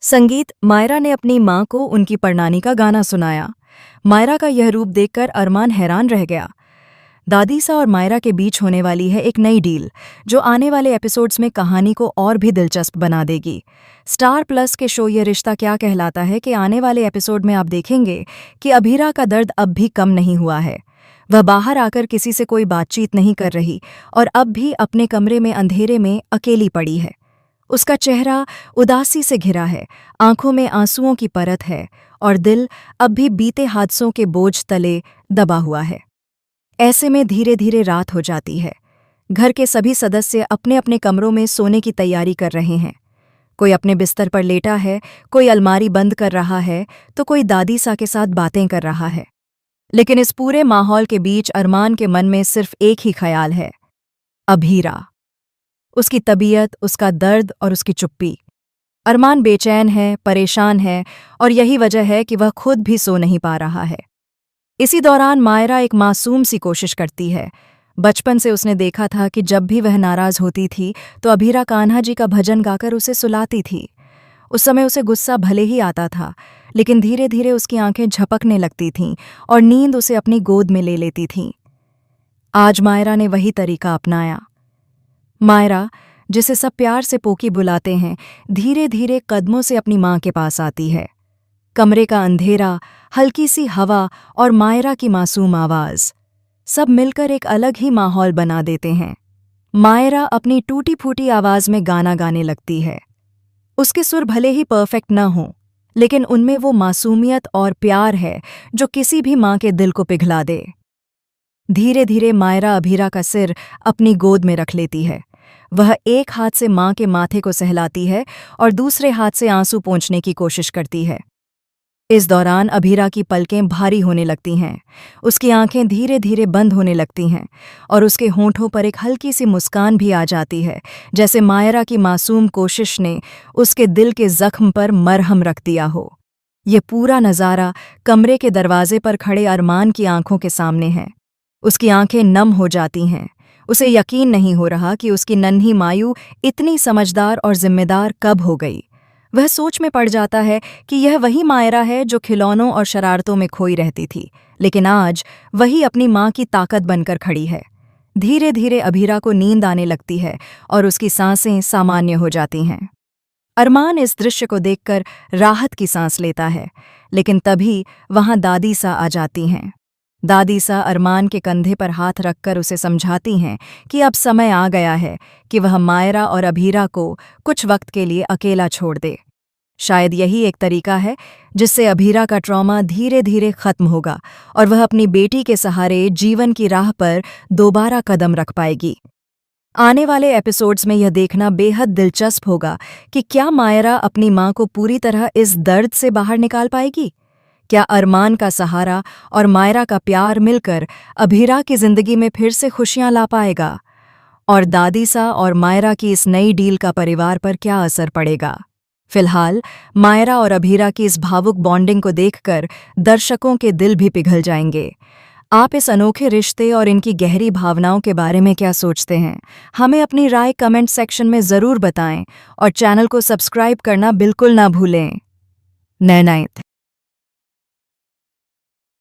संगीत मायरा ने अपनी माँ को उनकी परनानी का गाना सुनाया। मायरा का यह रूप देखकर अरमान हैरान रह गया। दादीसा और मायरा के बीच होने वाली है एक नई डील, जो आने वाले एपिसोड्स में कहानी को और भी दिलचस्प बना देगी। स्टार प्लस के शो ये रिश्ता क्या कहलाता है कि आने वाले एपिसोड में आप देखेंगे कि अभीरा का दर्द अब भी कम नहीं हुआ है। वह बाहर आकर किसी से कोई बातचीत नहीं कर रही और अब भी अपने कमरे में अंधेरे में अकेली पड़ी है। उसका चेहरा उदासी से घिरा है, आंखों में आंसुओं की परत है और दिल अब भी बीते हादसों के बोझ तले दबा हुआ है। ऐसे में धीरे धीरे रात हो जाती है। घर के सभी सदस्य अपने अपने कमरों में सोने की तैयारी कर रहे हैं। कोई अपने बिस्तर पर लेटा है, कोई अलमारी बंद कर रहा है, तो कोई दादीसा के साथ बातें कर रहा है। लेकिन इस पूरे माहौल के बीच अरमान के मन में सिर्फ एक ही ख्याल है, अभीरा। उसकी तबीयत, उसका दर्द और उसकी चुप्पी। अरमान बेचैन है, परेशान है और यही वजह है कि वह खुद भी सो नहीं पा रहा है। इसी दौरान मायरा एक मासूम सी कोशिश करती है। बचपन से उसने देखा था कि जब भी वह नाराज होती थी तो अभीरा कान्हा जी का भजन गाकर उसे सुलाती थी। उस समय उसे गुस्सा भले ही आता था, लेकिन धीरे धीरे उसकी आंखें झपकने लगती थीं और नींद उसे अपनी गोद में ले लेती थी। आज मायरा ने वही तरीका अपनाया। मायरा, जिसे सब प्यार से पोकी बुलाते हैं, धीरे धीरे कदमों से अपनी माँ के पास आती है। कमरे का अंधेरा, हल्की सी हवा और मायरा की मासूम आवाज़, सब मिलकर एक अलग ही माहौल बना देते हैं। मायरा अपनी टूटी फूटी आवाज़ में गाना गाने लगती है। उसके सुर भले ही परफेक्ट न हों, लेकिन उनमें वो मासूमियत और प्यार है जो किसी भी माँ के दिल को पिघला दे। धीरे धीरे मायरा अभीरा का सिर अपनी गोद में रख लेती है। वह एक हाथ से माँ के माथे को सहलाती है और दूसरे हाथ से आंसू पोंछने की कोशिश करती है। इस दौरान अभीरा की पलकें भारी होने लगती हैं, उसकी आंखें धीरे धीरे बंद होने लगती हैं और उसके होंठों पर एक हल्की सी मुस्कान भी आ जाती है, जैसे मायरा की मासूम कोशिश ने उसके दिल के जख्म पर मरहम रख दिया हो। ये पूरा नज़ारा कमरे के दरवाजे पर खड़े अरमान की आंखों के सामने है। उसकी आंखें नम हो जाती हैं। उसे यकीन नहीं हो रहा कि उसकी नन्ही मायू इतनी समझदार और जिम्मेदार कब हो गई। वह सोच में पड़ जाता है कि यह वही मायरा है जो खिलौनों और शरारतों में खोई रहती थी, लेकिन आज वही अपनी माँ की ताकत बनकर खड़ी है। धीरे धीरे अभीरा को नींद आने लगती है और उसकी सांसें सामान्य हो जाती हैं। अरमान इस दृश्य को देखकर राहत की सांस लेता है, लेकिन तभी वहां दादीसा आ जाती हैं। दादीसा अरमान के कंधे पर हाथ रखकर उसे समझाती हैं कि अब समय आ गया है कि वह मायरा और अभीरा को कुछ वक्त के लिए अकेला छोड़ दे। शायद यही एक तरीका है जिससे अभीरा का ट्रॉमा धीरे धीरे खत्म होगा और वह अपनी बेटी के सहारे जीवन की राह पर दोबारा कदम रख पाएगी। आने वाले एपिसोड्स में यह देखना बेहद दिलचस्प होगा कि क्या मायरा अपनी माँ को पूरी तरह इस दर्द से बाहर निकाल पाएगी। क्या अरमान का सहारा और मायरा का प्यार मिलकर अभीरा की जिंदगी में फिर से खुशियां ला पाएगा? और दादीसा और मायरा की इस नई डील का परिवार पर क्या असर पड़ेगा? फिलहाल मायरा और अभीरा की इस भावुक बॉन्डिंग को देखकर दर्शकों के दिल भी पिघल जाएंगे। आप इस अनोखे रिश्ते और इनकी गहरी भावनाओं के बारे में क्या सोचते हैं? हमें अपनी राय कमेंट सेक्शन में ज़रूर बताएं और चैनल को सब्सक्राइब करना बिल्कुल ना भूलें। निर्णय